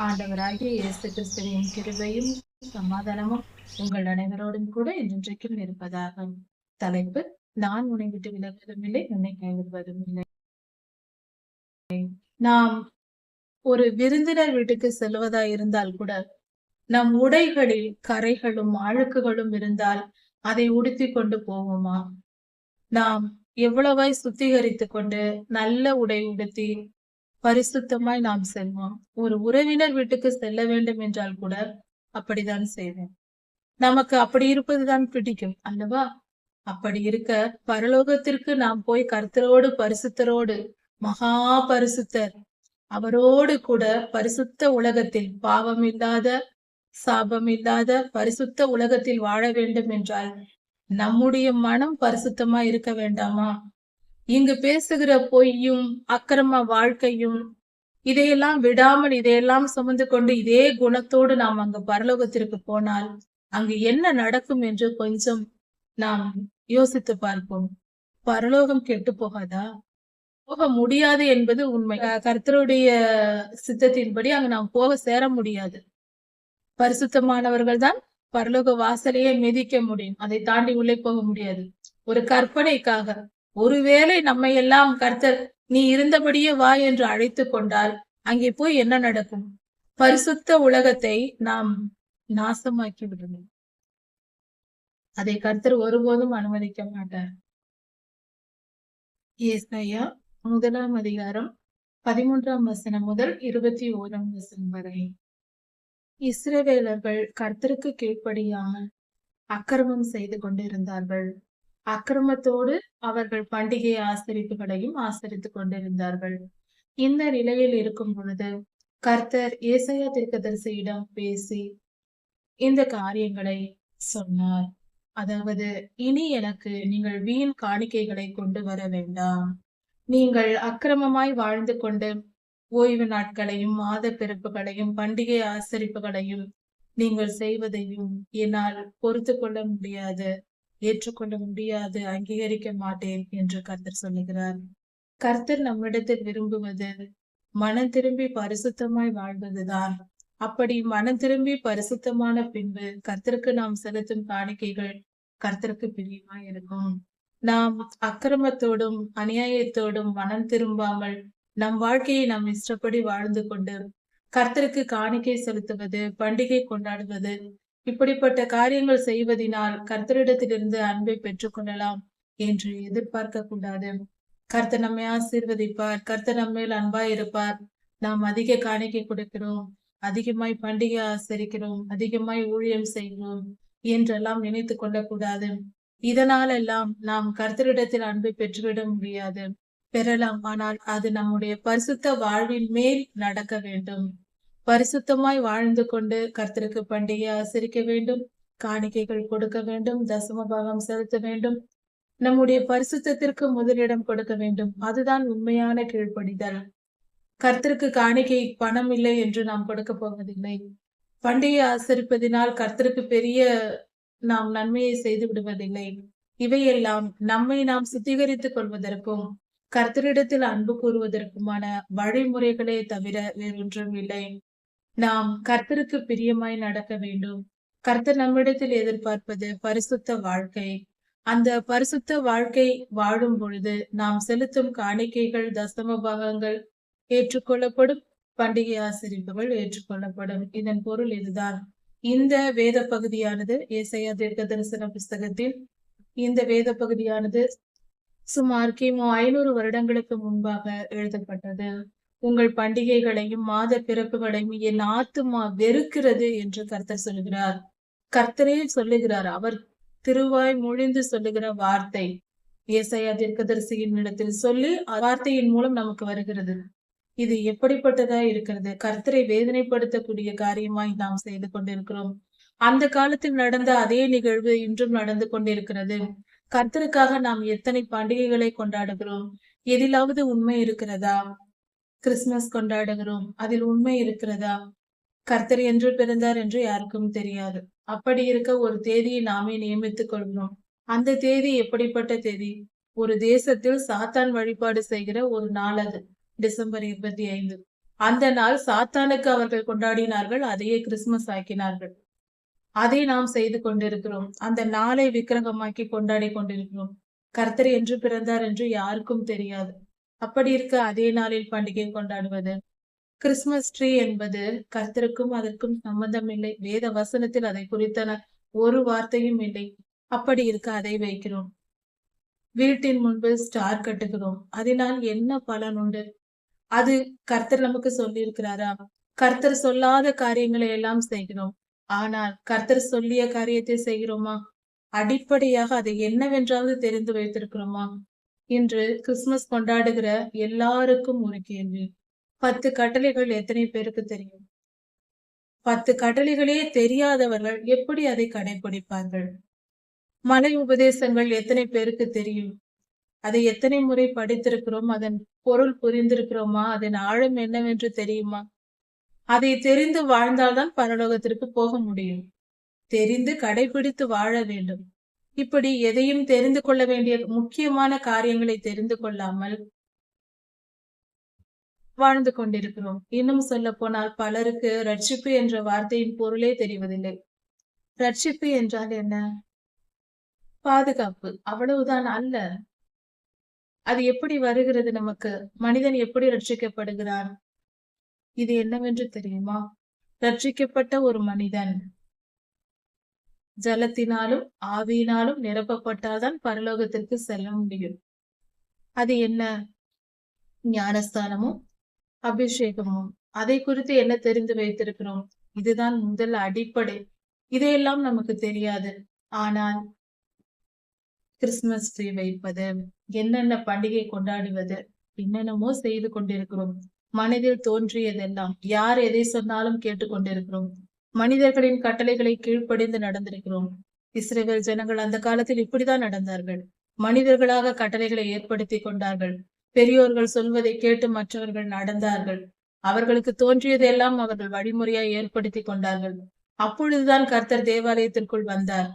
ஆண்டவராகிய இயேசு கிறிஸ்துவின் கிருபையும் சமாதானமும் உங்கள் அனைவரோடும் கூட இன்றைக்கும் இருப்பதாக. தலைப்பு: நான் உன்னை விட்டு விலகுவதும் இல்லை, உன்னை கைவிடுவதும் இல்லை. நாம் ஒரு விருந்தினர் வீட்டுக்கு செல்வதா இருந்தால் கூட நம் உடைகளில் கரைகளும் அழுக்குகளும் இருந்தால் அதை உடுத்தி கொண்டு போவோமா? நாம் எவ்வளவாய் சுத்திகரித்து கொண்டு நல்ல உடை உடுத்தி பரிசுத்தமாய் நாம் செல்வோம். ஒரு உறவினர் வீட்டுக்கு செல்ல வேண்டும் என்றால் கூட அப்படித்தான் செய்வோம். நமக்கு அப்படி இருப்பதுதான் பிடிக்கும் அல்லவா? அப்படி இருக்க பரலோகத்திற்கு நாம் போய் கர்த்தரோடு பரிசுத்தரோடு, மகா பரிசுத்தர் அவரோடு கூட பரிசுத்த உலகத்தில், பாவம் இல்லாத சாபம் இல்லாத பரிசுத்த உலகத்தில் வாழ வேண்டும் என்றால் நம்முடைய மனம் பரிசுத்தமா இருக்க வேண்டாமா? இங்கு பேசுகிற பொய்யும் அக்கிரம வாழ்க்கையும் இதையெல்லாம் விடாமல் இதையெல்லாம் சுமந்து கொண்டு இதே குணத்தோடு நாம் அங்கு பரலோகத்திற்கு போனால் அங்கு என்ன நடக்கும் என்று கொஞ்சம் நாம் யோசித்து பார்ப்போம். பரலோகம் கெட்டு போகாதா? போக முடியாது என்பது உண்மை. கர்த்தருடைய சித்தத்தின்படி அங்கு நாம் போக சேர முடியாது. பரிசுத்தமானவர்கள் தான் பரலோக வாசலையே மிதிக்க முடியும். அதை தாண்டி உள்ளே போக முடியாது. ஒரு கற்பனைக்காக, ஒருவேளை நம்மை எல்லாம் கர்த்தர் நீ இருந்தபடியே வா என்று அழைத்து கொண்டால் அங்கே போய் என்ன நடக்கும்? பரிசுத்த உலகத்தை நாம் நாசமாக்கி விடணும். அதை கர்த்தர் ஒருபோதும் அனுமதிக்க மாட்டார். ஏசாயா 1ஆம் அதிகாரம் 13ஆம் வசனம் முதல் 21ஆம் வசனம் வரை. இஸ்ரவேலர்கள் கர்த்தருக்கு கீழ்ப்படியாமல் அக்கிரமம் செய்து கொண்டிருந்தார்கள். அக்கிரமத்தோடு அவர்கள் பண்டிகை ஆசரிப்புகளையும் ஆசரித்துக் கொண்டிருந்தார்கள். இந்த நிலையில் இருக்கும் பொழுது கர்த்தர் ஏசாயா தீர்க்கதரிசியிடம் பேசி இந்த காரியங்களை சொன்னார். அதாவது, இனி எனக்கு நீங்கள் வீண் காணிக்கைகளை கொண்டு வர வேண்டாம். நீங்கள் அக்கிரமமாய் வாழ்ந்து கொண்டு ஓய்வு நாட்களையும் மாத பிறப்புகளையும் பண்டிகை ஆசரிப்புகளையும் நீங்கள் செய்வதையும் என்னால் பொறுத்து கொள்ள முடியாது, ஏற்றுக்கொள்ள முடியாது, அங்கீகரிக்க மாட்டேன் என்று கர்த்தர் சொல்லுகிறார். கர்த்தர் நம்மிடத்தில் விரும்புவது மனம் திரும்பி பரிசுத்தமாய் வாழ்வதுதான். அப்படி மனம் திரும்பி பரிசுத்தமான பின்பு கர்த்தருக்கு நாம் செலுத்தும் காணிக்கைகள் கர்த்தருக்கு பிரியமாய் இருக்கும். நாம் அக்கிரமத்தோடும் அநியாயத்தோடும் மனம் திரும்பாமல் நம் வாழ்க்கையை நாம் இஷ்டப்படி வாழ்ந்து கொண்டு கர்த்தருக்கு காணிக்கை செலுத்துவது, பண்டிகை கொண்டாடுவது, இப்படிப்பட்ட காரியங்கள் செய்வதனால் கர்த்தரிடத்திலிருந்து அன்பை பெற்றுக்கொள்ளலாம் என்று எதிர்பார்க்க கூடாது. கர்த்தர் நம்மை ஆசீர்வதிப்பார், கர்த்தர் நம்மேல் அன்பாய் இருப்பார். நாம் அதிக காணிக்கை கொடுக்கிறோம், அதிகமாய் பண்டிகை ஆசரிக்கிறோம், அதிகமாய் ஊழியம் செய்கிறோம் என்றெல்லாம் நினைத்து கொள்ளக்கூடாது. இதனால் எல்லாம் நாம் கர்த்தரிடத்தில் அன்பை பெற்றுவிட முடியாது. பெறலாம், ஆனால் அது நம்முடைய பரிசுத்த வாழ்வின் மேல் நடக்க வேண்டும். பரிசுத்தமாய் வாழ்ந்து கொண்டு கர்த்தருக்கு பண்டிகை ஆசரிக்க வேண்டும், காணிக்கைகள் கொடுக்க வேண்டும், தசம பாகம் செலுத்த வேண்டும், நம்முடைய பரிசுத்தத்திற்கு முதலிடம் கொடுக்க வேண்டும். அதுதான் உண்மையான கீழ்ப்படிதல். கர்த்தருக்கு காணிக்கை பணம் இல்லை என்று நாம் கொடுக்க போவதில்லை. பண்டிகை ஆசரிப்பதினால் கர்த்தருக்கு பெரிய நாம் நன்மையை செய்து விடுவதில்லை. இவையெல்லாம் நம்மை நாம் சுத்திகரித்துக் கொள்வதற்கும் கர்த்தரிடத்தில் அன்பு கூறுவதற்குமான வழிமுறைகளே தவிர வேறொன்றும் இல்லை. நாம் கர்த்தருக்கு பிரியமாய் நடக்க வேண்டும். கர்த்தர் நம்மிடத்தில் எதிர்பார்ப்பது பரிசுத்த வாழ்க்கை. அந்த பரிசுத்த வாழ்க்கை வாழும் பொழுது நாம் செலுத்தும் காணிக்கைகள், தசம பாகங்கள் ஏற்றுக்கொள்ளப்படும், பண்டிகை ஆசரிப்புகள் ஏற்றுக்கொள்ளப்படும். இதன் பொருள் இதுதான். இந்த வேத பகுதியானது ஏசாயா தீர்க்க தரிசன புஸ்தகத்தில் இந்த வேத பகுதியானது சுமார் கிமு 500 வருடங்களுக்கு முன்பாக எழுதப்பட்டது. உங்கள் பண்டிகைகளையும் மாத பிறப்புகளையும் என் ஆத்துமா வெறுக்கிறது என்று கர்த்தர் சொல்லுகிறார். கர்த்தரே சொல்லுகிறார். அவர் திருவாய் மொழிந்து சொல்லுகிற வார்த்தை ஏசாயா தீர்க்கதரிசியின் இடத்தில் சொல்லி வார்த்தையின் மூலம் நமக்கு வருகிறது. இது எப்படிப்பட்டதா இருக்கிறது? கர்த்தரை வேதனைப்படுத்தக்கூடிய காரியமாய் நாம் செய்து கொண்டிருக்கிறோம். அந்த காலத்தில் நடந்த அதே நிகழ்வு இன்றும் நடந்து கொண்டிருக்கிறது. கர்த்தருக்காக நாம் எத்தனை பண்டிகைகளை கொண்டாடுகிறோம்? எதிலாவது உண்மை இருக்கிறதா? கிறிஸ்துமஸ் கொண்டாடுகிறோம், அதில் உண்மை இருக்கிறதா? கர்த்தர் என்று பிறந்தார் என்று யாருக்கும் தெரியாது. அப்படி இருக்க ஒரு தேதியை நாமே நியமித்துக் கொள்கிறோம். அந்த தேதி எப்படிப்பட்ட தேதி? ஒரு தேசத்தில் சாத்தான் வழிபாடு செய்கிற ஒரு நாள் அது. டிசம்பர் 25. அந்த நாள் சாத்தானுக்கு அவர்கள் கொண்டாடினார்கள். அதையே கிறிஸ்துமஸ் ஆக்கினார்கள். அதை நாம் செய்து கொண்டிருக்கிறோம். அந்த நாளை விக்கிரகமாக்கி கொண்டாடி கொண்டிருக்கிறோம். கர்த்தர் என்று பிறந்தார் என்று யாருக்கும் தெரியாது. அப்படி இருக்க அதே நாளில் பண்டிகை கொண்டாடுவது. கிறிஸ்துமஸ் ட்ரீ என்பது கர்த்தருக்கும் அதற்கும் சம்பந்தம் இல்லை. வேத வசனத்தில் அதை குறித்தன ஒரு வார்த்தையும் இல்லை. அப்படி இருக்க அதை வைக்கிறோம். வீட்டின் முன்பு ஸ்டார் கட்டுகிறோம். அதனால் என்ன பலன் உண்டு? அது கர்த்தர் நமக்கு சொல்லி இருக்கிறாரா? கர்த்தர் சொல்லாத காரியங்களை எல்லாம் செய்கிறோம். ஆனால் கர்த்தர் சொல்லிய காரியத்தை செய்கிறோமா? அடிப்படையாக அதை என்னவென்றாவது தெரிந்து வைத்திருக்கிறோமா? இன்று கிறிஸ்துமஸ் கொண்டாடுகிற எல்லாருக்கும் ஒரு கேள்வி. 10 கட்டளைகள் எத்தனை பேருக்கு தெரியும்? 10 கட்டளைகளே தெரியாதவர்கள் எப்படி அதை கடைபிடிப்பார்கள்? மலை உபதேசங்கள் எத்தனை பேருக்கு தெரியும்? அதை எத்தனை முறை படித்திருக்கிறோம்? அதன் பொருள் புரிந்திருக்கிறோமா? அதன் ஆழம் என்னவென்று தெரியுமா? அதை தெரிந்து வாழ்ந்தால்தான் பரலோகத்திற்கு போக முடியும். தெரிந்து கடைபிடித்து வாழ வேண்டும். இப்படி எதையும் தெரிந்து கொள்ள வேண்டிய முக்கியமான காரியங்களை தெரிந்து கொள்ளாமல் வாழ்ந்து கொண்டிருக்கிறோம். இன்னும் சொல்ல போனால் பலருக்கு ரட்சிப்பு என்ற வார்த்தையின் பொருளே தெரிவதில்லை. ரட்சிப்பு என்றால் என்ன? பாதுகாப்பு, அவ்வளவுதான் அல்ல. அது எப்படி வருகிறது நமக்கு? மனிதன் எப்படி ரட்சிக்கப்படுகிறான்? இது என்னவென்று தெரியுமா? ரட்சிக்கப்பட்ட ஒரு மனிதன் ஜலத்தினாலும் ஆவியினாலும் நிரப்பப்பட்டால்தான் பரலோகத்திற்கு செல்ல முடியும். அது என்ன? ஞானஸ்தானமும் அபிஷேகமும். அதை குறித்து என்ன தெரிந்து வைத்திருக்கிறோம்? இதுதான் முதல் அடிப்படை. இதையெல்லாம் நமக்கு தெரியாது. ஆனால் கிறிஸ்துமஸ் ட்ரீ வைப்பது, என்னென்ன பண்டிகை கொண்டாடுவது, என்னென்னமோ செய்து கொண்டிருக்கிறோம். மனதில் தோன்றியதெல்லாம் யார் எதை சொன்னாலும் கேட்டுக்கொண்டிருக்கிறோம். மனிதர்களின் கட்டளைகளை கீழ்ப்படிந்து நடந்திருக்கிறோம். இஸ்ரவேல் ஜனங்கள் அந்த காலத்தில் இப்படிதான் நடந்தார்கள். மனிதர்களாக கட்டளைகளை ஏற்படுத்தி கொண்டார்கள். பெரியோர்கள் சொல்வதை கேட்டு மற்றவர்கள் நடந்தார்கள். அவர்களுக்கு தோன்றியதெல்லாம் அவர்கள் வழிமுறையாய் ஏற்படுத்தி கொண்டார்கள். அப்பொழுதுதான் கர்த்தர் தேவாலயத்திற்குள் வந்தார்.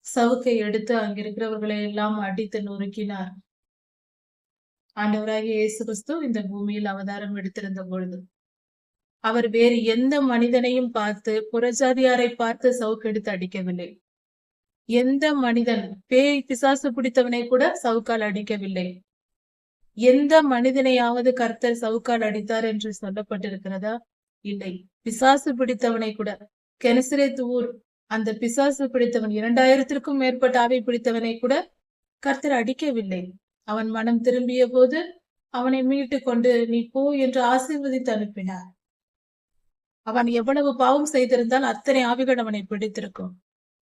சவுக்கை எடுத்து அங்கிருக்கிறவர்களை எல்லாம் அடித்து நொறுக்கினார். ஆண்டவராகிய இயேசு கிறிஸ்து இந்த பூமியில் அவதாரம் எடுத்திருந்த பொழுது அவர் வேறு எந்த மனிதனையும் பார்த்து, புறஜாதியாரை பார்த்து சவுக்கெடுத்து அடிக்கவில்லை. எந்த மனிதன், பேய் பிசாசு பிடித்தவனை கூட சவுக்கால் அடிக்கவில்லை. எந்த மனிதனையாவது கர்த்தர் சவுக்கால் அடித்தார் என்று சொல்லப்பட்டிருக்கிறதா? இல்லை. பிசாசு பிடித்தவனை கூட, கெனசரேத் ஊர் அந்த பிசாசு பிடித்தவன் 2000த்திற்கும் மேற்பட்ட ஆவி பிடித்தவனை கூட கர்த்தர் அடிக்கவில்லை. அவன் மனம் திரும்பிய போது அவனை மீட்டு கொண்டு நீ போ என்று ஆசீர்வதித்து அனுப்பினார். அவன் எவ்வளவு பாவம் செய்திருந்தால் அத்தனை ஆவிகள் அவனை பிடித்திருக்கும்,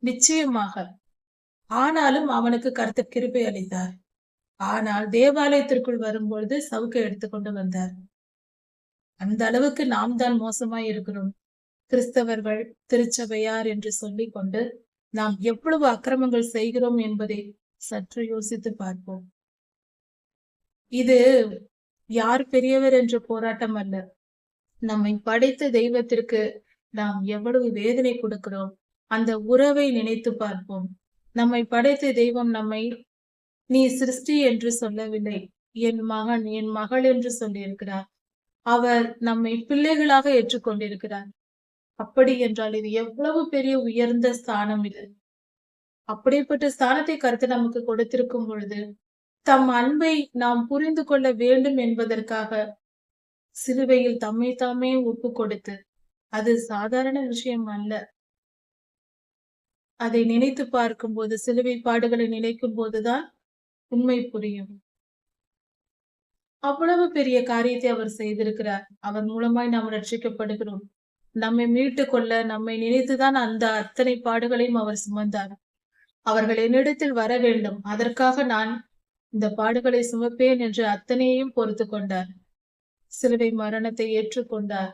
நிச்சயமாக. ஆனாலும் அவனுக்கு கர்த்தர் கிருபை அளித்தார். ஆனால் தேவாலயத்திற்குள் வரும்பொழுது சவுக்கை எடுத்துக்கொண்டு வந்தார். அந்த அளவுக்கு நாம் தான் மோசமாய் இருக்கிறோம். கிறிஸ்தவர்கள், திருச்சபையார் என்று சொல்லிக் கொண்டு நாம் எவ்வளவு அக்கிரமங்கள் செய்கிறோம் என்பதை சற்று யோசித்து பார்ப்போம். இது யார் பெரியவர் என்ற போராட்டம் அல்ல. நம்மை படைத்த தெய்வத்திற்கு நாம் எவ்வளவு வேதனை கொடுக்கிறோம். அந்த உறவை நினைத்து பார்ப்போம். நம்மை படைத்த தெய்வம் நம்மை நீ சிருஷ்டி என்று சொல்லவில்லை, என் மகன் என் மகள் என்று சொல்லியிருக்கிறார். அவர் நம்மை பிள்ளைகளாக ஏற்றுக்கொண்டிருக்கிறார். அப்படி என்றால் இது எவ்வளவு பெரிய உயர்ந்த ஸ்தானம் இது. அப்படிப்பட்ட ஸ்தானத்தை கர்த்தர் நமக்கு கொடுத்திருக்கும் பொழுது தம் அன்பை நாம் புரிந்து கொள்ள வேண்டும் என்பதற்காக சிலுவையில் தம்மை தாமே ஒப்பு கொடுத்து, அது சாதாரண விஷயம் அல்ல. அதை நினைத்து பார்க்கும் போது, சிலுவை பாடுகளை நினைக்கும் போதுதான் உண்மை புரியும். அவ்வளவு பெரிய காரியத்தை அவர் செய்திருக்கிறார். அவர் மூலமாய் நாம் ரட்சிக்கப்படுகிறோம். நம்மை மீட்டு கொள்ள நம்மை நினைத்துதான் அந்த அத்தனை பாடுகளையும் அவர் சுமந்தார். அவர்கள் என்னிடத்தில் வர வேண்டும், அதற்காக நான் இந்த பாடுகளை சுமப்பேன் என்று அத்தனையையும் பொறுத்து கொண்டார். சிலுவை மரணத்தை ஏற்றுக்கொண்டார்.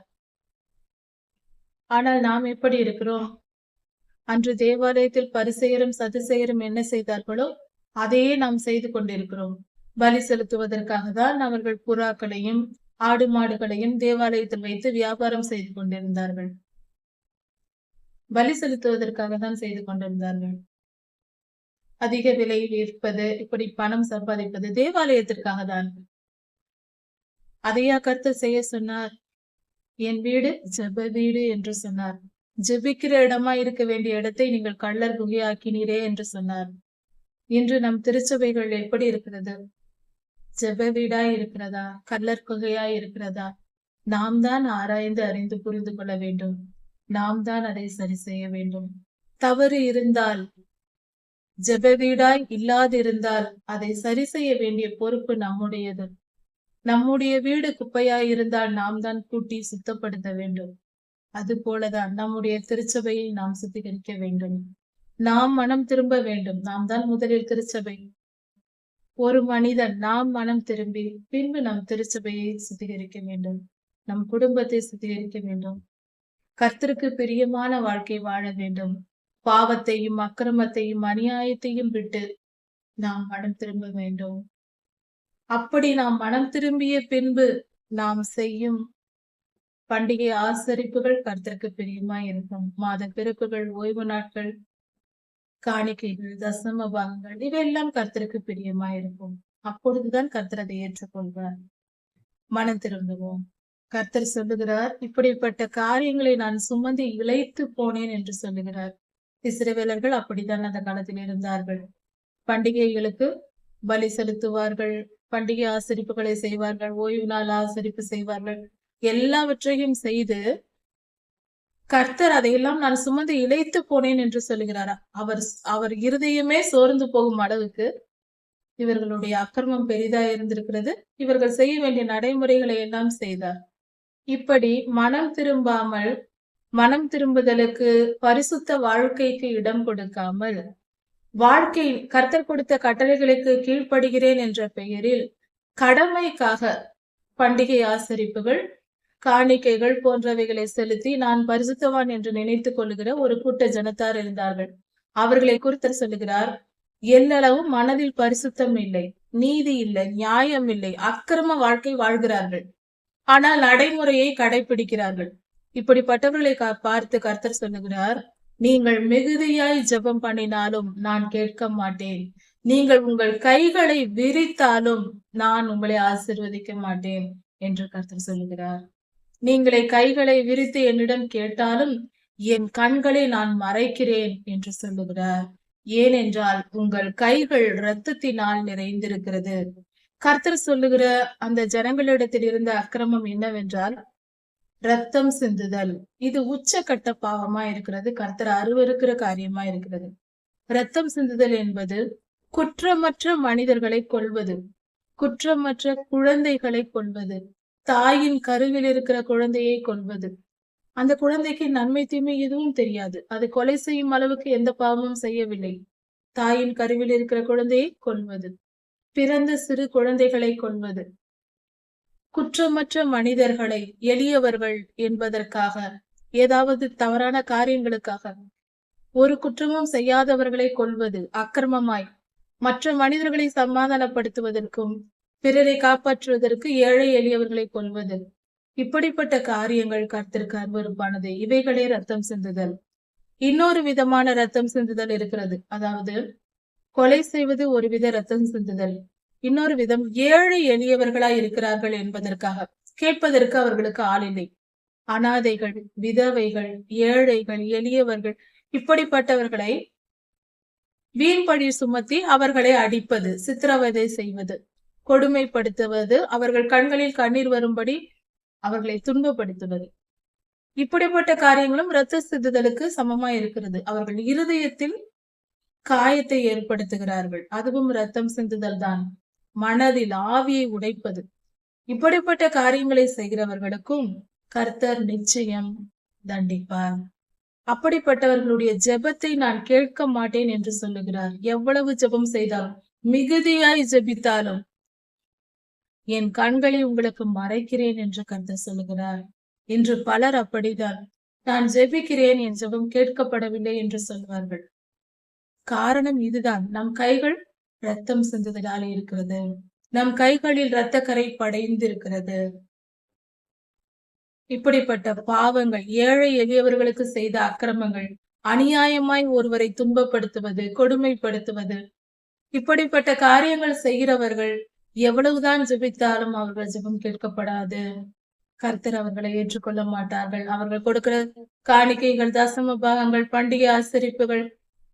ஆனால் நாம் எப்படி இருக்கிறோம்? அன்று தேவாலயத்தில் பரிசேயரும் சதுசேயரும் என்ன செய்தார்களோ அதையே நாம் செய்து கொண்டிருக்கிறோம். பலி செலுத்துவதற்காக தான் அவர்கள் புறாக்களையும் ஆடு மாடுகளையும் தேவாலயத்தில் வைத்து வியாபாரம் செய்து கொண்டிருந்தார்கள். பலி செலுத்துவதற்காக தான் செய்து கொண்டிருந்தார்கள். அதிக விலையில் விற்பது, இப்படி பணம் சம்பாதிப்பது தேவாலயத்திற்காக தான். அதையா கர்த்தர் செய்ய சொன்னார்? என் வீடு ஜெப வீடு என்று சொன்னார். ஜெபிக்கிற இடமா இருக்க வேண்டிய இடத்தை நீங்கள் கள்ளர் குகையாக்கினீரே என்று சொன்னார். இன்று நம் திருச்சபைகள் எப்படி இருக்கிறது? ஜெப வீடாய் இருக்கிறதா? கள்ளர் குகையாய் இருக்கிறதா? நாம் தான் ஆராய்ந்து அறிந்து புரிந்து கொள்ள வேண்டும். நாம் தான் அதை சரி செய்ய வேண்டும். தவறு இருந்தால், ஜெப வீடாய் இல்லாதிருந்தால் அதை சரி செய்ய வேண்டிய பொறுப்பு நம்முடையது. நம்முடைய வீடு குப்பையாய் இருந்தால் நாம் தான் கூட்டி சுத்தப்படுத்த வேண்டும். அது போலதான் நம்முடைய திருச்சபையை நாம் சுத்திகரிக்க வேண்டும். நாம் மனம் திரும்ப வேண்டும். நாம் தான் முதலில் திருச்சபை. ஒரு மனிதன் நாம் மனம் திரும்பி பின்பு நம் திருச்சபையை சுத்திகரிக்க வேண்டும். நம் குடும்பத்தை சுத்திகரிக்க வேண்டும். கர்த்தருக்கு பிரியமான வாழ்க்கை வாழ வேண்டும். பாவத்தையும் அக்கிரமத்தையும் அநியாயத்தையும் விட்டு நாம் மனம் திரும்ப வேண்டும். அப்படி நாம் மனம் திரும்பிய பின்பு நாம் செய்யும் பண்டிகை ஆசரிப்புகள் கர்த்தருக்கு பிரியமாய் இருக்கும். மாத பிறப்புகள், ஓய்வு நாட்கள், காணிக்கைகள், தசம பாகங்கள் இவையெல்லாம் கர்த்தருக்கு பிரியமாய் இருக்கும். அப்பொழுதுதான் கர்த்தர் அதை ஏற்றுக்கொள்வார். மனம் திரும்புவோம். கர்த்தர் சொல்லுகிறார், இப்படிப்பட்ட காரியங்களை நான் சுமந்து இளைத்து போனேன் என்று சொல்லுகிறார். இஸ்ரவேலர்கள் அப்படித்தான் அந்த காலத்தில் இருந்தார்கள். பண்டிகைகளுக்கு பலி செலுத்துவார்கள், பண்டிகை ஆசரிப்புகளை செய்வார்கள், ஓய்வு நாள் ஆசரிப்பு செய்வார்கள். எல்லாவற்றையும் செய்து கர்த்தர் அதையெல்லாம் நான் சுமந்து இளைத்து போனேன் என்று சொல்லுகிறாரா. அவர் இருதயமே சோர்ந்து போகும் அளவுக்கு இவர்களுடைய அக்கிரமம் பெரிதா இருந்திருக்கிறது. இவர்கள் செய்ய வேண்டிய நடைமுறைகளை எல்லாம் செய்தார். இப்படி மனம் திரும்பாமல், மனம் திரும்புதலுக்கு, பரிசுத்த வாழ்க்கைக்கு இடம் கொடுக்காமல், வாழ்க்கை கர்த்தர் கொடுத்த கட்டளைகளுக்கு கீழ்ப்படுகிறேன் என்ற பெயரில் கடமைக்காக பண்டிகை ஆசரிப்புகள், காணிக்கைகள் போன்றவைகளை செலுத்தி நான் பரிசுத்தவான் என்று நினைத்துக் கொள்ளுகிற ஒரு கூட்ட ஜனத்தார் இருந்தார்கள். அவர்களை குறித்து சொல்லுகிறார், எல்லளவும் மனதில் பரிசுத்தம் இல்லை, நீதி இல்லை, நியாயம் இல்லை, அக்கிரம வாழ்க்கை வாழ்கிறார்கள். ஆனால் நடைமுறையை கடைபிடிக்கிறார்கள். இப்படிப்பட்டவர்களை பார்த்து கர்த்தர் சொல்லுகிறார், நீங்கள் மிகுதியாய் ஜெபம் பண்ணினாலும் நான் கேட்க மாட்டேன். நீங்கள் உங்கள் கைகளை விரித்தாலும் நான் உங்களை ஆசீர்வதிக்க மாட்டேன் என்று கர்த்தர் சொல்லுகிறார். நீங்களே கைகளை விரித்து என்னிடம் கேட்டாலும் என் கண்களை நான் மறைக்கிறேன் என்று சொல்லுகிறார். ஏனென்றால் உங்கள் கைகள் இரத்தத்தினால் நிறைந்திருக்கிறது. கர்த்தர் சொல்லுகிற அந்த ஜனங்களிடத்தில் இருந்த அக்கிரமம் என்னவென்றால் ரத்தம் சிந்துதல். இது உச்சக்கட்ட பாவமா இருக்கிறது. கர்த்தர் அருவருக்கிற காரியமா இருக்கிறது. ரத்தம் சிந்துதல் என்பது குற்றமற்ற மனிதர்களை கொல்வது, குற்றமற்ற குழந்தைகளை கொல்வது, தாயின் கருவில் இருக்கிற குழந்தையை கொல்வது. அந்த குழந்தைக்கு நன்மை தீமை எதுவும் தெரியாது. அது கொலை செய்யும் அளவுக்கு எந்த பாவமும் செய்யவில்லை. தாயின் கருவில் இருக்கிற குழந்தையை கொல்வது, பிறந்த சிறு குழந்தைகளை கொல்வது, குற்றமற்ற மனிதர்களை, எளியவர்கள் என்பதற்காக, ஏதாவது தவறான காரியங்களுக்காக, ஒரு குற்றமும் செய்யாதவர்களை கொல்வது, அக்கிரமமாய் மற்ற மனிதர்களை சமாதானப்படுத்துவதற்கும் பிறரை காப்பாற்றுவதற்கு ஏழை எளியவர்களை கொல்வது, இப்படிப்பட்ட காரியங்கள் கர்த்தருக்கு அருவருப்பானது. இவைகளே ரத்தம் சிந்துதல். இன்னொரு விதமான ரத்தம் சிந்துதல் இருக்கிறது. அதாவது கொலை செய்வது ஒரு வித ரத்தம் சிந்துதல். இன்னொரு விதம் ஏழை எளியவர்களாய் இருக்கிறார்கள் என்பதற்காக, கேட்பதற்கு அவர்களுக்கு ஆள் இல்லை, அனாதைகள், விதவைகள், ஏழைகள், எளியவர்கள், இப்படிப்பட்டவர்களை வீண் பழி சுமத்தி அவர்களை அடிப்பது, சித்திரவதை செய்வது, கொடுமைப்படுத்துவது, அவர்கள் கண்களில் கண்ணீர் வரும்படி அவர்களை துன்பப்படுத்துவது, இப்படிப்பட்ட காரியங்களும் இரத்த சிந்துதலுக்கு சமமா இருக்கிறது. அவர்கள் இருதயத்தில் காயத்தை ஏற்படுத்துகிறார்கள். அதுவும் ரத்தம் சிந்துதல் தான். மனதில் ஆவியை உடைப்பது, இப்படிப்பட்ட காரியங்களை செய்கிறவர்களுக்கும் கர்த்தர் நிச்சயம் தண்டிப்பார். அப்படிப்பட்டவர்களுடைய ஜெபத்தை நான் கேட்க மாட்டேன் என்று சொல்லுகிறார். எவ்வளவு ஜெபம் செய்தாலும், மிகுதியாய் ஜெபித்தாலும் என் கண்களை உங்களுக்கு மறைக்கிறேன் என்று கர்த்தர் சொல்லுகிறார். இன்று பலர் அப்படிதான், நான் ஜெபிக்கிறேன், என் ஜெபம் கேட்கப்படவில்லை என்று சொல்வார்கள். காரணம் இதுதான், நம் கைகள் ரத்தம் சிந்துதலால் இருக்கிறது. நம் கைகளில் இரத்த கரை படைந்திருக்கிறது. இப்படிப்பட்ட பாவங்கள், ஏழை எளியவர்களுக்கு செய்த அக்கிரமங்கள், அநியாயமாய் ஒருவரை துன்பப்படுத்துவது, கொடுமைப்படுத்துவது, இப்படிப்பட்ட காரியங்கள் செய்கிறவர்கள் எவ்வளவுதான் ஜெபித்தாலும் அவர்கள் ஜெபம் கேட்கப்படாது. கர்த்தர் அவர்களை ஏற்றுக்கொள்ள மாட்டார்கள். அவர்கள் கொடுக்கிற காணிக்கைகள், தசம பாகங்கள், பண்டிகை ஆசரிப்புகள்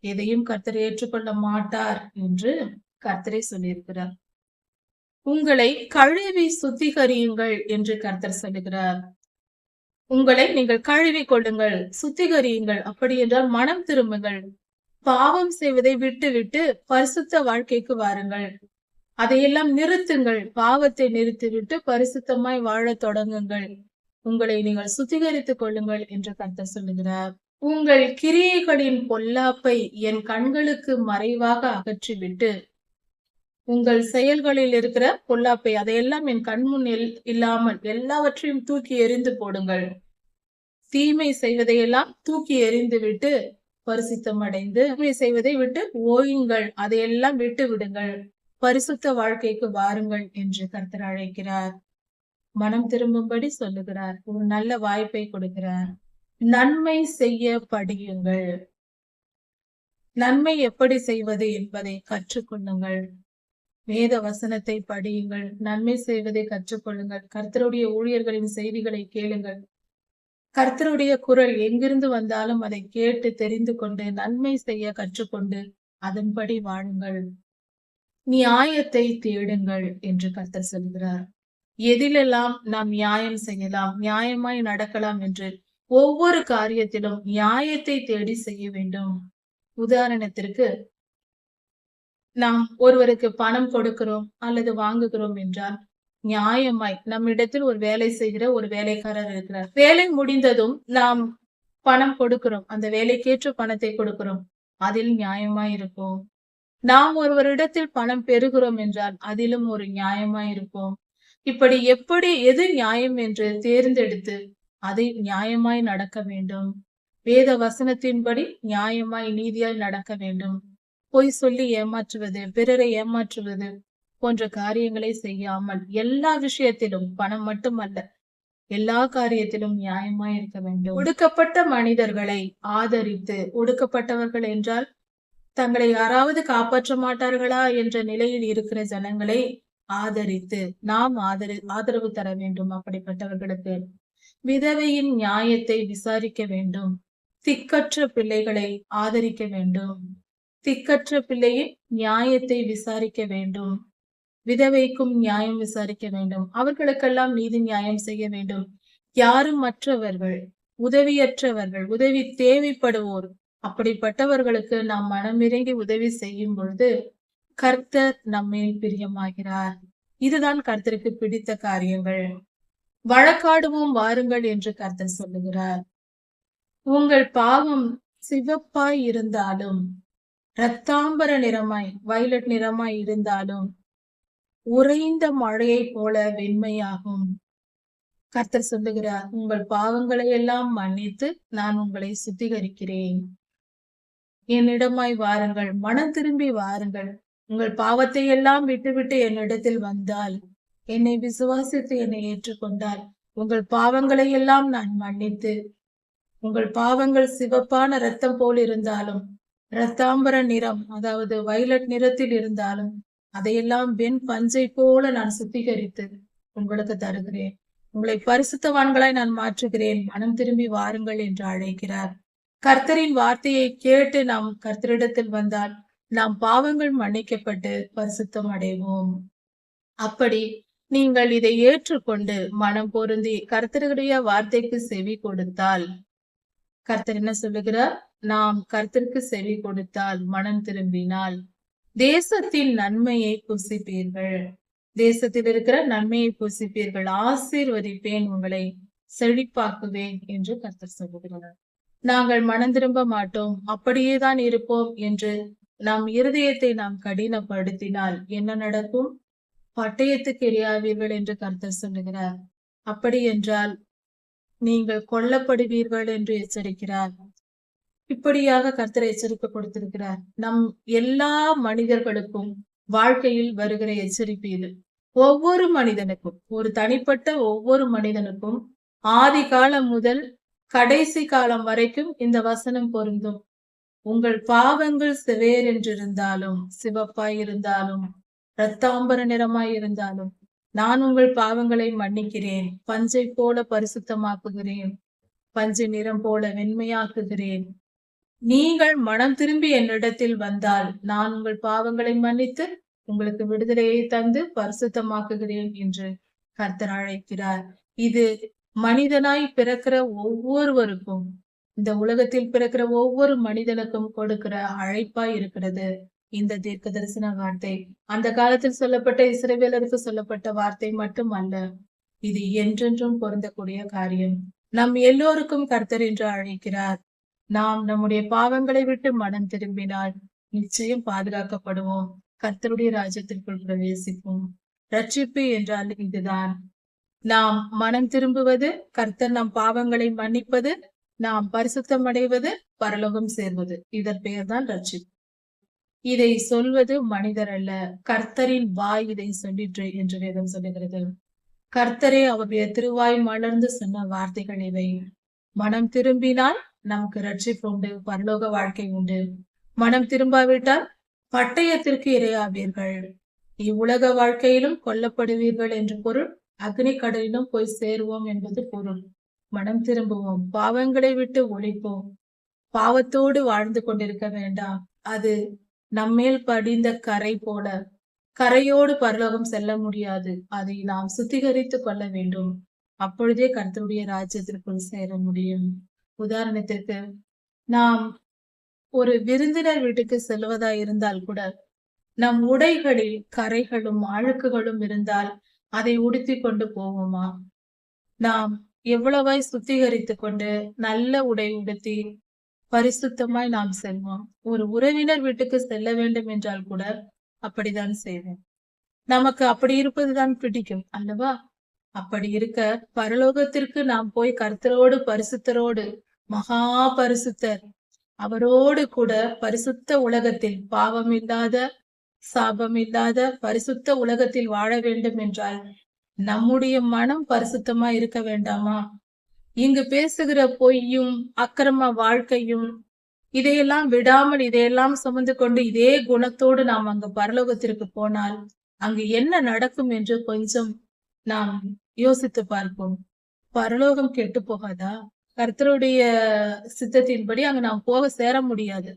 எதையும் கர்த்தர் ஏற்றுக்கொள்ள மாட்டார் என்று கர்த்தரே சொல்லியிருக்கிறார். உங்களை கழுவி சுத்திகரியுங்கள் என்று கர்த்தர் சொல்லுகிறார். உங்களை நீங்கள் கழுவி கொள்ளுங்கள், சுத்திகரியுங்கள். அப்படி என்றால் மனம் திரும்புங்கள். பாவம் செய்வதை விட்டுவிட்டு பரிசுத்த வாழ்க்கைக்கு வாருங்கள். அதையெல்லாம் நிறுத்துங்கள். பாவத்தை நிறுத்திவிட்டு பரிசுத்தமாய் வாழத் தொடங்குங்கள். உங்களை நீங்கள் சுத்திகரித்துக் கொள்ளுங்கள் என்று கர்த்தர் சொல்லுகிறார். உங்கள் கிரியைகளின் பொல்லாப்பை என் கண்களுக்கு மறைவாக அகற்றிவிட்டு உங்கள் செயல்களில் இருக்கிற பொல்லாப்பை அதையெல்லாம் என் கண்முன் இல்லாமல் எல்லாவற்றையும் தூக்கி எறிந்து போடுங்கள். தீமை செய்வதையெல்லாம் தூக்கி எறிந்து விட்டு பரிசுத்தம் அடைந்து தீமை செய்வதை விட்டு ஓயுங்கள். அதையெல்லாம் விட்டு விடுங்கள். பரிசுத்த வாழ்க்கைக்கு வாருங்கள் என்று கர்த்தர் அழைக்கிறார். மனம் திரும்பும்படி சொல்லுகிறார். ஒரு நல்ல வாய்ப்பை கொடுக்கிறார். நன்மை செய்ய படியுங்கள். நன்மை எப்படி செய்வது என்பதை கற்றுக்கொள்ளுங்கள். வேத வசனத்தை படியுங்கள். நன்மை செய்வதை கற்றுக்கொள்ளுங்கள். கர்த்தருடைய ஊழியர்களின் செய்திகளை கேளுங்கள். கர்த்தருடைய குரல் எங்கிருந்து வந்தாலும் அதை கேட்டு தெரிந்து கொண்டு நன்மை செய்ய கற்றுக்கொண்டு அதன்படி வாழுங்கள். நியாயத்தை தேடுங்கள் என்று கர்த்தர் சொல்கிறார். எதிலெல்லாம் நாம் நியாயம் செய்யலாம், நியாயமாய் நடக்கலாம் என்று ஒவ்வொரு காரியத்திலும் நியாயத்தை தேடி செய்ய வேண்டும். உதாரணத்திற்கு, நாம் ஒருவருக்கு பணம் கொடுக்கிறோம் அல்லது வாங்குகிறோம் என்றால் நியாயமாய் நம்மிடத்தில் ஒரு வேலை செய்கிற ஒரு வேலைக்காரர் இருக்கிறார். வேலை முடிந்ததும் நாம் பணம் கொடுக்கிறோம். அந்த வேலைக்கேற்ற பணத்தை கொடுக்கிறோம். அதில் நியாயமாய் இருப்போம். நாம் ஒருவரிடத்தில் பணம் பெறுகிறோம் என்றால் அதிலும் ஒரு நியாயமாய் இருப்போம். இப்படி எது நியாயம் என்று தேர்ந்தெடுத்து அதை நியாயமாய் நடக்க வேண்டும். வேத வசனத்தின்படி நியாயமாய் நீதியாய் நடக்க வேண்டும். பொய் சொல்லி ஏமாற்றுவது, பிறரை ஏமாற்றுவது போன்ற காரியங்களை செய்யாமல் எல்லா விஷயத்திலும், பணம் மட்டுமல்ல, எல்லா காரியத்திலும் நியாயமாய் இருக்க வேண்டும். ஒடுக்கப்பட்ட மனிதர்களை ஆதரித்து, ஒடுக்கப்பட்டவர்கள் என்றால் தங்களை யாராவது காப்பாற்ற மாட்டார்களா என்ற நிலையில் இருக்கிற ஜனங்களை ஆதரித்து நாம் ஆதரவு தர வேண்டும். அப்படிப்பட்டவர்களுக்கு விதவையின் நியாயத்தை விசாரிக்க வேண்டும். திக்கற்ற பிள்ளைகளை ஆதரிக்க வேண்டும். திக்கற்ற பிள்ளையின் நியாயத்தை விசாரிக்க வேண்டும். விதவைக்கும் நியாயம் விசாரிக்க வேண்டும். அவர்களுக்கெல்லாம் நீதி நியாயம் செய்ய வேண்டும். யாரும் மற்றவர்கள், உதவியற்றவர்கள், உதவி தேவைப்படுவோர், அப்படிப்பட்டவர்களுக்கு நாம் மனமிறங்கி உதவி செய்யும் பொழுது கர்த்தர் நம்மேல் பிரியமாகிறார். இதுதான் கர்த்தருக்கு பிடித்த காரியங்கள். வழக்காடுவோம் வாருங்கள் என்று கர்த்தர் சொல்லுகிறார். உங்கள் பாவம் சிவப்பாய் இருந்தாலும், இரத்தாம்பர நிறமாய், வயலட் நிறமாய் இருந்தாலும் உறைந்த மழையை போல வெண்மையாகும். கர்த்தர் சொல்லுகிறார், உங்கள் பாவங்களை எல்லாம் மன்னித்து நான் உங்களை சுத்திகரிக்கிறேன். என்னிடமாய் வாருங்கள், மனம் திரும்பி வாருங்கள். உங்கள் பாவத்தை எல்லாம் விட்டுவிட்டு என்னிடத்தில் வந்தால், என்னை விசுவாசித்து என்னை ஏற்றுக்கொண்டால், உங்கள் பாவங்களை எல்லாம் நான் மன்னித்து, உங்கள் பாவங்கள் சிவப்பான இரத்தம் போல் இருந்தாலும், இரத்தாம்பர நிறம், அதாவது வயலட் நிறத்தில் இருந்தாலும், அதையெல்லாம் வெண் பஞ்சை போல நான் சுத்திகரித்து உங்களுக்கு தருகிறேன். உங்களை பரிசுத்தவான்களாய் நான் மாற்றுகிறேன். மனம் திரும்பி வாருங்கள் என்று அழைக்கிறார். கர்த்தரின் வார்த்தையை கேட்டு நாம் கர்த்தரிடத்தில் வந்தால் நாம் பாவங்கள் மன்னிக்கப்பட்டு பரிசுத்தம் அடைவோம். அப்படி நீங்கள் இதை ஏற்றுக்கொண்டு மனம் பொருந்தி கர்த்தருடைய வார்த்தைக்கு செவி கொடுத்தால், கர்த்தர் என்ன சொல்லுகிறார்? நாம் கர்த்தருக்கு செவி கொடுத்தால், மனம் திரும்பினால் தேசத்தின் நன்மையை புசிப்பீர்கள். தேசத்தில் இருக்கிற நன்மையை புசிப்பீர்கள். ஆசீர்வதிப்பேன், உங்களை செழிப்பாக்குவேன் என்று கர்த்தர் சொல்லுகிறார். நாங்கள் மனம் திரும்ப மாட்டோம், அப்படியேதான் இருப்போம் என்று நம் இருதயத்தை நாம் கடினப்படுத்தினால் என்ன நடக்கும்? பட்டயத்துக்கு எரியாவீர்கள் என்று கர்த்தர் சொல்லுகிறார். அப்படி என்றால் நீங்கள் கொல்லப்படுவீர்கள் என்று எச்சரிக்கிறார். இப்படியாக கர்த்தர் எச்சரிக்கை கொடுத்திருக்கிறார். நம் எல்லா மனிதர்களுக்கும் வாழ்க்கையில் வருகிற எச்சரிப்பு இது. ஒவ்வொரு மனிதனுக்கும், ஒரு தனிப்பட்ட ஒவ்வொரு மனிதனுக்கும் ஆதி காலம் முதல் கடைசி காலம் வரைக்கும் இந்த வசனம் பொருந்தும். உங்கள் பாவங்கள் சிவேரென்றிருந்தாலும், சிவப்பாய் இருந்தாலும், இரத்தாம்பர நிறமாய் இருந்தாலும், நான் உங்கள் பாவங்களை மன்னிக்கிறேன், பஞ்சை போல பரிசுத்தமாக்குகிறேன், பஞ்சு நிறம் போல வெண்மையாக்குகிறேன். நீங்கள் மனம் திரும்பி என்னிடத்தில் வந்தால் நான் உங்கள் பாவங்களை மன்னித்து உங்களுக்கு விடுதலையை தந்து பரிசுத்தமாக்குகிறேன் என்று கர்த்தர் அழைக்கிறார். இது மனிதனாய் பிறக்கிற ஒவ்வொருவருக்கும், இந்த உலகத்தில் பிறக்கிற ஒவ்வொரு மனிதனுக்கும் கொடுக்கிற அழைப்பாய் இருக்கிறது இந்த தீர்க்க தரிசன வார்த்தை. அந்த காலத்தில் சொல்லப்பட்ட இஸ்ரவேலருக்கு சொல்லப்பட்ட வார்த்தை மட்டும் அல்ல, இது என்றென்றும் பொருந்தக்கூடிய காரியம். நம் எல்லோருக்கும் கர்த்தர் என்று அழைக்கிறார். நாம் நம்முடைய பாவங்களை விட்டு மனம் திரும்பினால் நிச்சயம் பாதுகாக்கப்படுவோம், கர்த்தருடைய ராஜ்யத்திற்குள் பிரவேசிப்போம். ரட்சிப்பு என்றால் இதுதான். நாம் மனம் திரும்புவது, கர்த்தர் நம் பாவங்களை மன்னிப்பது, நாம் பரிசுத்தம் அடைவது, பரலோகம் சேர்வது. இதன் பெயர்தான் ரட்சிப்பு. இதை சொல்வது மனிதர் அல்ல, கர்த்தரின் வாய் இதை சொல்லிற்று என்று வேதம் சொல்லுகிறது. கர்த்தரே அவருடைய திருவாய் மலர்ந்து சொன்ன வார்த்தைகள் இவை. மனம் திரும்பினால் நமக்கு ரட்சிப்பு உண்டு, பரலோக வாழ்க்கை உண்டு. மனம் திரும்பாவிட்டால் பட்டயத்திற்கு இரையாவீர்கள், இவ்வுலக வாழ்க்கையிலும் கொல்லப்படுவீர்கள் என்று பொருள், அக்னி கடலிலும் போய் சேருவோம் என்பது பொருள். மனம் திரும்புவோம், பாவங்களை விட்டு ஒழிப்போம். பாவத்தோடு வாழ்ந்து கொண்டிருக்க வேண்டாம். அது நம்மேல் படிந்த கரை போல, கரையோடு பரலோகம் செல்ல முடியாது. அதை நாம் சுத்திகரித்துக் கொள்ள வேண்டும். அப்பொழுதே கர்த்தருடைய ராஜ்யத்திற்குள் சேர முடியும். உதாரணத்திற்கு, நாம் ஒரு விருந்தினர் வீட்டுக்கு செல்வதா இருந்தால் கூட நம் உடைகளில் கரைகளும் அழுக்குகளும் இருந்தால் அதை உடுத்தி கொண்டு போவோமா? நாம் எவ்வளவாய் சுத்திகரித்து கொண்டு நல்ல உடை உடுத்தி பரிசுத்தமாய் நாம் செல்வோம். ஒரு உறவினர் வீட்டுக்கு செல்ல வேண்டும் என்றால் கூட அப்படித்தான் செய்வோம். நமக்கு அப்படி இருப்பதுதான் பிடிக்கும் அல்லவா? அப்படி இருக்க பரலோகத்திற்கு நாம் போய் கர்த்தரோடு பரிசுத்தரோடு, மகா பரிசுத்தர் அவரோடு கூட பரிசுத்த உலகத்தில், பாவம் இல்லாத சாபம் இல்லாத பரிசுத்த உலகத்தில் வாழ வேண்டும் என்றால் நம்முடைய மனம் பரிசுத்தமா இருக்க வேண்டாமா? இங்கு பேசுகிற பொய்யும் அக்கிரம வாழ்க்கையும் இதையெல்லாம் விடாமல், இதையெல்லாம் சுமந்து கொண்டு இதே குணத்தோடு நாம் அங்கு பரலோகத்திற்கு போனால் அங்கு என்ன நடக்கும் என்று கொஞ்சம் நாம் யோசித்து பார்ப்போம். பரலோகம் கெட்டு போகாதா? கர்த்தருடைய சித்தத்தின்படி அங்கு நாம் போக சேர முடியாது.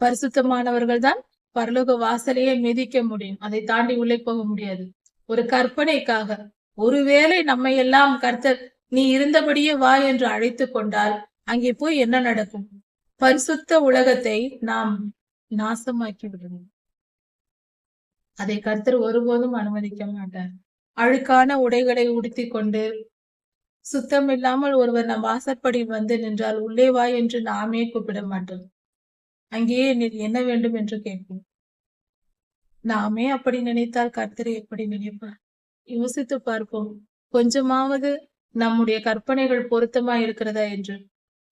பரிசுத்தமானவர்கள் தான் பரலோக வாசலையே மிதிக்க முடியும், அதை தாண்டி உள்ளே போக முடியாது. ஒரு கற்பனைக்காக, ஒருவேளை நம்மை எல்லாம் கர்த்தர் நீ இருந்தபடியே வா என்று அழைத்து கொண்டால் அங்கே போய் என்ன நடக்கும்? பரிசுத்த உலகத்தை நாம் நாசமாக்கி விடுவோம். அதை கர்த்தர் ஒருபோதும் அனுமதிக்க மாட்டார். அழுக்கான உடைகளை உடுத்தி கொண்டு சுத்தம் இல்லாமல் ஒருவர் நம் வாசற்படி வந்து நின்றால் உள்ளே வா என்று நாமே கூப்பிட மாட்டோம். அங்கேயே என்ன வேண்டும் என்று கேட்போம். நாமே அப்படி நினைத்தால் கர்த்தரை எப்படி நினைப்பார்? யோசித்து பார்ப்போம். கொஞ்சமாவது நம்முடைய கற்பனைகள் பொருத்தமா இருக்கிறதா என்று.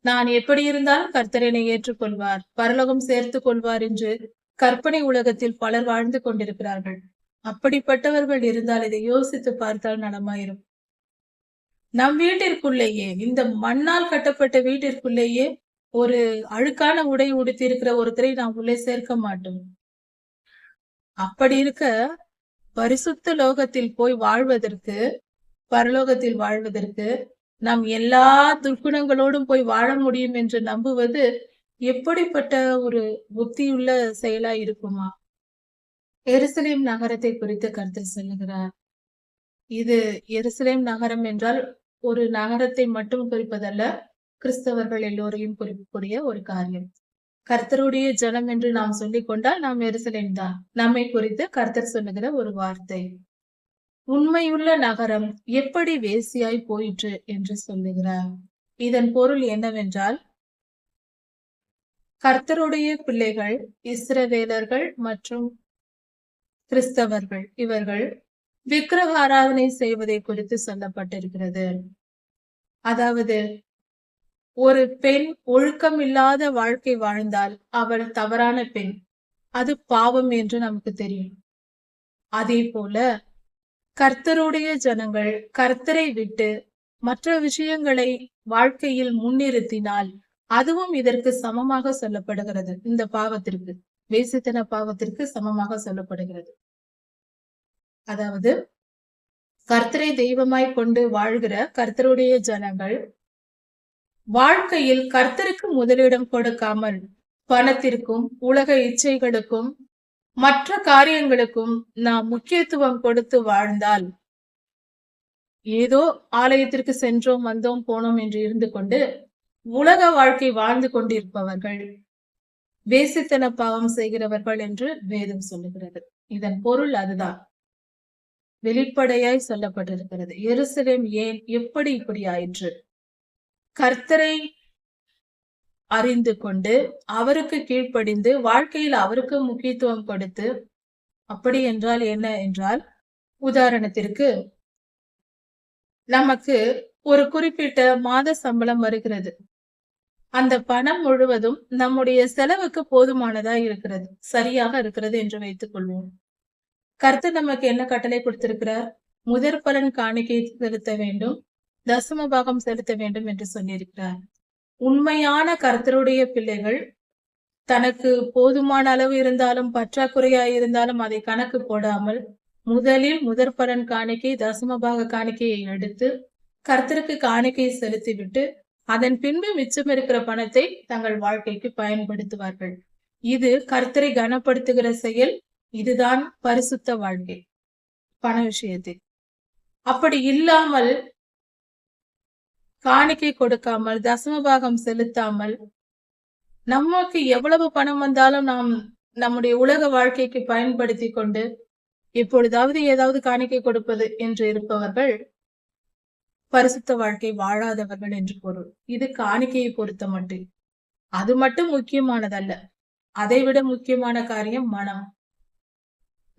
நான் எப்படி இருந்தாலும் கர்த்தர் என்னை ஏற்றுக்கொள்வார், பரலோகம் சேர்த்து கொள்வார் என்று கற்பனை உலகத்தில் பலர் வாழ்ந்து கொண்டிருக்கிறார்கள். அப்படிப்பட்டவர்கள் இருந்தால் இதை யோசித்து பார்த்தால் நலமாயிரும். நம் வீட்டிற்குள்ளேயே, இந்த மண்ணால் கட்டப்பட்ட வீட்டிற்குள்ளேயே ஒரு அழுக்கான உடை உடுத்தி இருக்கிற ஒருத்தரை நாம் உள்ளே சேர்க்க மாட்டோம். அப்படி இருக்க பரிசுத்த லோகத்தில் போய் வாழ்வதற்கு, பரலோகத்தில் வாழ்வதற்கு நாம் எல்லா துர்க்குணங்களோடும் போய் வாழ முடியும் என்று நம்புவது எப்படிப்பட்ட ஒரு புத்தியுள்ள செயலா இருக்குமா? எருசலேம் நகரத்தை குறித்து கர்த்தர் சொல்லுகிறார். இது எருசலேம் நகரம் என்றால் ஒரு நகரத்தை மட்டும் குறிப்பதல்ல, கிறிஸ்தவர்கள் எல்லோரையும் குறிக்கக்கூடிய ஒரு காரியம். கர்த்தருடைய ஜனம் என்று நாம் சொல்லிக் கொண்டால் நாம் எருசலேம் தான். நம்மை குறித்து கர்த்தர் சொல்லுகிற ஒரு வார்த்தை. உண்மையுள்ள நகரம் எப்படி வேசியாய் போயிற்று என்று சொல்லுகிறார். இதன் பொருள் என்னவென்றால், கர்த்தருடைய பிள்ளைகள், இஸ்ரவேலர்கள் மற்றும் கிறிஸ்தவர்கள், இவர்கள் விக்கிரக ஆராதனை செய்வதை குறித்து சொல்லப்பட்டிருக்கிறது. அதாவது, ஒரு பெண் ஒழுக்கம் இல்லாத வாழ்க்கை வாழ்ந்தால் அவள் தவறான பெண், அது பாவம் என்று நமக்கு தெரியும். அதே போல கர்த்தருடைய ஜனங்கள் கர்த்தரை விட்டு மற்ற விஷயங்களை வாழ்க்கையில் முன்னிறுத்தினால் அதுவும் இதற்கு சமமாக சொல்லப்படுகிறது. இந்த பாவத்திற்கு, வேசித்தன பாவத்திற்கு சமமாக சொல்லப்படுகிறது. அதாவது, கர்த்தரை தெய்வமாய் கொண்டு வாழ்கிற கர்த்தருடைய ஜனங்கள் வாழ்க்கையில் கர்த்தருக்கு முதலிடம் கொடுக்காமல் பணத்திற்கும் உலக இச்சைகளுக்கும் மற்ற காரியங்களுக்கும் நாம் முக்கியத்துவம் கொடுத்து வாழ்ந்தால், ஏதோ ஆலயத்திற்கு சென்றோம் வந்தோம் போனோம் என்று இருந்து கொண்டு உலக வாழ்க்கை வாழ்ந்து கொண்டிருப்பவர்கள் வேசித்தன பாவம் செய்கிறவர்கள் என்று வேதம் சொல்லுகிறது. இதன் பொருள் அதுதான். வெளிப்படையாய் சொல்லப்பட்டிருக்கிறது. எருசலேம் ஏன் எப்படி இப்படி ஆயிற்று? கர்த்தரை அறிந்து கொண்டு அவருக்கு கீழ்ப்படிந்து வாழ்க்கையில் அவருக்கு முக்கியத்துவம் கொடுத்து, அப்படி என்றால் என்ன என்றால், உதாரணத்திற்கு நமக்கு ஒரு குறிப்பிட்ட மாத சம்பளம் வருகிறது. அந்த பணம் முழுவதும் நம்முடைய செலவுக்கு போதுமானதா இருக்கிறது, சரியாக இருக்கிறது என்று வைத்துக் கொள்வோம். கர்த்தர் நமக்கு என்ன கட்டளை கொடுத்திருக்கிறார்? முதற் பலன் காணிக்கை செலுத்த வேண்டும், தசம பாகம் செலுத்த வேண்டும் என்று சொல்லியிருக்கிறார். உண்மையான கர்த்தருடைய பிள்ளைகள் தனக்கு போதுமான அளவு இருந்தாலும் பற்றாக்குறையாய் இருந்தாலும் அதை கணக்கு போடாமல் முதலில் முதற் பலன் காணிக்கை தசமபாக காணிக்கையை எடுத்து கர்த்தருக்கு காணிக்கையை செலுத்திவிட்டு அதன் பின்பு மிச்சம் இருக்கிற பணத்தை தங்கள் வாழ்க்கைக்கு பயன்படுத்துவார்கள். இது கர்த்தரை கனப்படுத்துகிற செயல். இதுதான் பரிசுத்த வாழ்க்கை பண விஷயத்தில். அப்படி இல்லாமல் காணிக்கை கொடுக்காமல் தசமபாகம் செலுத்தாமல் நமக்கு எவ்வளவு பணம் வந்தாலும் நாம் நம்முடைய உலக வாழ்க்கைக்கு பயன்படுத்தி கொண்டு எப்பொழுதாவது ஏதாவது காணிக்கை கொடுப்பது என்று இருப்பவர்கள் பரிசுத்த வாழ்க்கை வாழாதவர்கள் என்று பொருள். இது காணிக்கையை பொறுத்த மட்டும். அது மட்டும் முக்கியமானதல்ல. அதைவிட முக்கியமான காரியம் மனம்.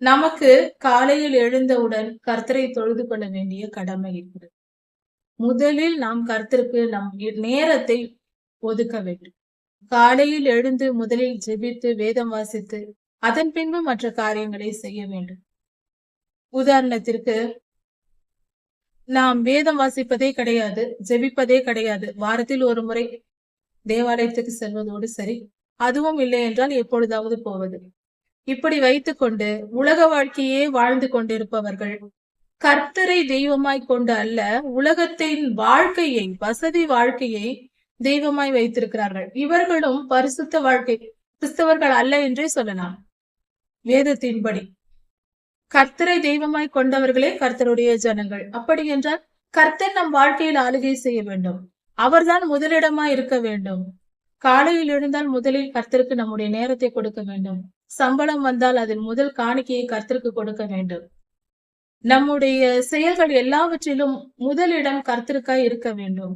நமக்கு காலையில் எழுந்தவுடன் கர்த்தரை தொழுது கொள்ள வேண்டிய கடமை இருக்கிறது. முதலில் நாம் கர்த்தருக்கு நம் நேரத்தை ஒதுக்க வேண்டும். காலையில் எழுந்து முதலில் ஜெபித்து வேதம் வாசித்து அதன் பின்பு மற்ற காரியங்களை செய்ய வேண்டும். உதாரணத்திற்கு, நாம் வேதம் வாசிப்பதே கிடையாது, ஜெபிப்பதே கிடையாது, வாரத்தில் ஒரு முறை தேவாலயத்துக்கு செல்வதோடு சரி, அதுவும் இல்லை என்றால் எப்பொழுதாவது போவது, இப்படி வைத்துக்கொண்டு உலக வாழ்க்கையே வாழ்ந்து கொண்டிருப்பவர்கள் கர்த்தரை தெய்வமாய் கொண்டு அல்ல, உலகத்தின் வாழ்க்கையை, வசதி வாழ்க்கையை தெய்வமாய் வைத்திருக்கிறார்கள். இவர்களும் பரிசுத்த வாழ்க்கை கிறிஸ்தவர்கள் அல்ல என்றே சொல்லலாம். வேதத்தின்படி கர்த்தரை தெய்வமாய் கொண்டவர்களே கர்த்தருடைய ஜனங்கள். அப்படி என்றால் கர்த்தர் நம் வாழ்க்கையில் ஆளுகை செய்ய வேண்டும். அவர்தான் முதலிடமாய் இருக்க வேண்டும். காலையில் எழுந்தால் முதலில் கர்த்தருக்கு நம்முடைய நேரத்தை கொடுக்க வேண்டும். சம்பளம் வந்தால் அதில் முதல் காணிக்கையை கர்த்தருக்கு கொடுக்க வேண்டும். நம்முடைய செயல்கள் எல்லாவற்றிலும் முதலிடம் கர்த்தருக்காய் இருக்க வேண்டும்.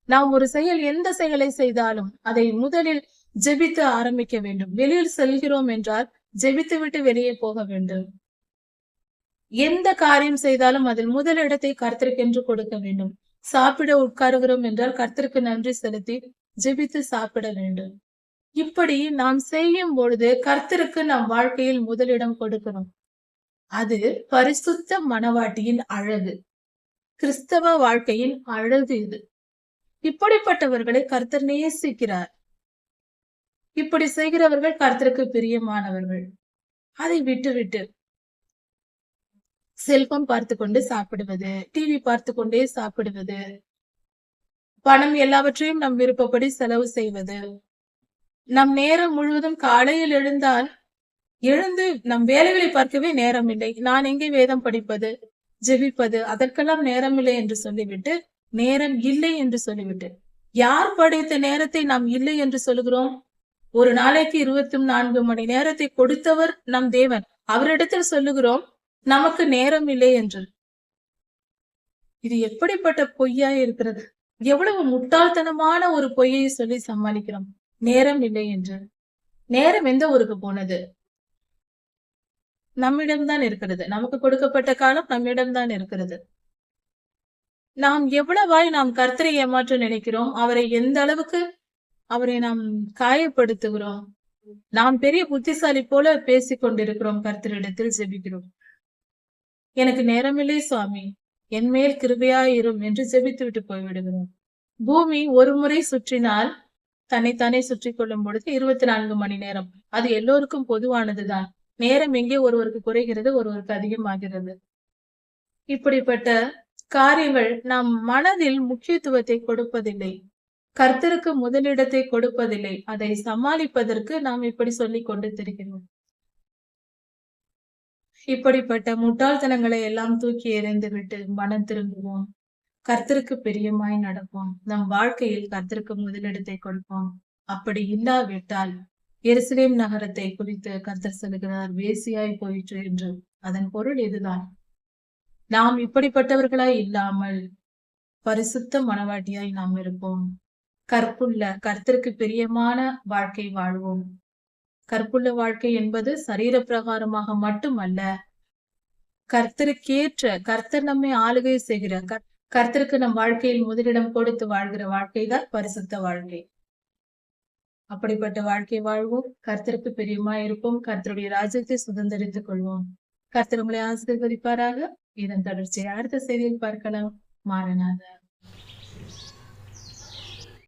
நாம் ஒரு செயல், எந்த செயலை செய்தாலும் அதை முதலில் ஜெபித்து ஆரம்பிக்க வேண்டும். வெளியில் செல்கிறோம் என்றால் ஜெபித்து விட்டு வெளியே போக வேண்டும். எந்த காரியம் செய்தாலும் அதில் முதலிடத்தை கர்த்தருக்கென்று கொடுக்க வேண்டும். சாப்பிட உட்காருகிறோம் என்றால் கர்த்தருக்கு நன்றி செலுத்தி ஜெபித்து சாப்பிட வேண்டும். இப்படி நாம் செய்யும் பொழுது கர்த்தருக்கு நம் வாழ்க்கையில் முதலிடம் கொடுக்கணும். அது பரிசுத்த மனவாட்டியின் அழகு, கிறிஸ்தவ வாழ்க்கையின் அழகு. இது இப்படிப்பட்டவர்களை கர்த்தர் நேசிக்கிறார். இப்படி செய்கிறவர்கள் கர்த்தருக்கு பிரியமானவர்கள். அதை விட்டு செல்போன் பார்த்து கொண்டு சாப்பிடுவது, டிவி பார்த்து கொண்டே சாப்பிடுவது, பணம் எல்லாவற்றையும் நம் விருப்பப்படி செலவு செய்வது, நம் நேரம் முழுவதும் காலையில் எழுந்து நம் வேலைகளை பார்க்கவே நேரம் இல்லை, நான் எங்கே வேதம் படிப்பது, ஜெபிப்பது, அதற்கெல்லாம் நேரம் இல்லை என்று சொல்லிவிட்டு, நேரம் இல்லை என்று சொல்லிவிட்டு, யார் படைத்த நேரத்தை நாம் இல்லை என்று சொல்லுகிறோம்? ஒரு நாளைக்கு 24 மணி நேரத்தை கொடுத்தவர் நம் தேவன். அவரிடத்தில் சொல்லுகிறோம் நமக்கு நேரம் இல்லை என்று. இது எப்படிப்பட்ட பொய்யா இருக்கிறது! எவ்வளவு முட்டாள்தனமான ஒரு பொய்யை சொல்லி சமாளிக்கிறோம். நேரம் இல்லை என்று. நேரம் எந்த ஊருக்கு போனது? நம்மிடம்தான் இருக்கிறது. நமக்கு கொடுக்கப்பட்ட காலம் நம்மிடம்தான் இருக்கிறது. நாம் எவ்வளவாய் நாம் கர்த்தரை ஏமாற்ற நினைக்கிறோம், அவரை எந்த அளவுக்கு அவரை நாம் காயப்படுத்துகிறோம். நாம் பெரிய புத்திசாலி போல பேசிக் கொண்டிருக்கிறோம். கர்த்தரிடத்தில் ஜெபிக்கிறோம். எனக்கு நேரமில்லை சுவாமி, என் மேல் கிருபையாயிரும் என்று ஜெபித்து விட்டு போய்விடுகிறோம். பூமி ஒரு முறை சுற்றினால் தன்னைத்தானே சுற்றி கொள்ளும் பொழுது 24 மணி நேரம். அது எல்லோருக்கும் பொதுவானதுதான். நேரம் எங்கே ஒருவருக்கு குறைகிறது, ஒருவருக்கு அதிகமாகிறது. இப்படிப்பட்ட காரியங்கள் நம் மனதில் முக்கியத்துவத்தை கொடுப்பதில்லை. கர்த்தருக்கு முதலிடத்தை கொடுப்பதில்லை. அதை சமாளிப்பதற்கு நாம் இப்படி சொல்லிக் கொண்டு திரிகிறோம். இப்படிப்பட்ட முட்டாள்தனங்களை எல்லாம் தூக்கி எறிந்துவிட்டு மனம் திரும்புவோம். கர்த்தருக்கு பிரியமாய் நடப்போம். நம் வாழ்க்கையில் கர்த்தருக்கு முதலிடத்தை கொடுப்போம். அப்படி இல்லாவிட்டால் எருசலேம் நகரத்தை குறித்து கர்த்தர் சொல்லுகிறார், வேசியாய் போயிற்று என்று. அதன் பொருள் இதுதான். நாம் இப்படிப்பட்டவர்களாய் இல்லாமல் பரிசுத்த மனவாட்டியாய் நாம் இருப்போம். கற்புள்ள கர்த்தருக்கு பிரியமான வாழ்க்கை வாழ்வோம். கற்புள்ள வாழ்க்கை என்பது சரீர பிரகாரமாக மட்டுமல்ல, கர்த்தருக்கேற்ற, கர்த்தர் நம்மை ஆளுகை செய்கிற, கர்த்தருக்கு நம் வாழ்க்கையில் முதலிடம் கொடுத்து வாழ்கிற வாழ்க்கை தான் பரிசுத்த வாழ்க்கை. அப்படிப்பட்ட வாழ்க்கை வாழ்வோம். கர்த்தருக்கு பிரியமாய் இருப்போம். கர்த்தருடைய ராஜ்யத்தை சுதந்திரித்துக் கொள்வோம். கர்த்தர் உங்களை ஆசீர்வதிப்பாராக. இதன் தொடர்ச்சியை அடுத்த செய்தியில் பார்க்கலாம். மாரநாதா.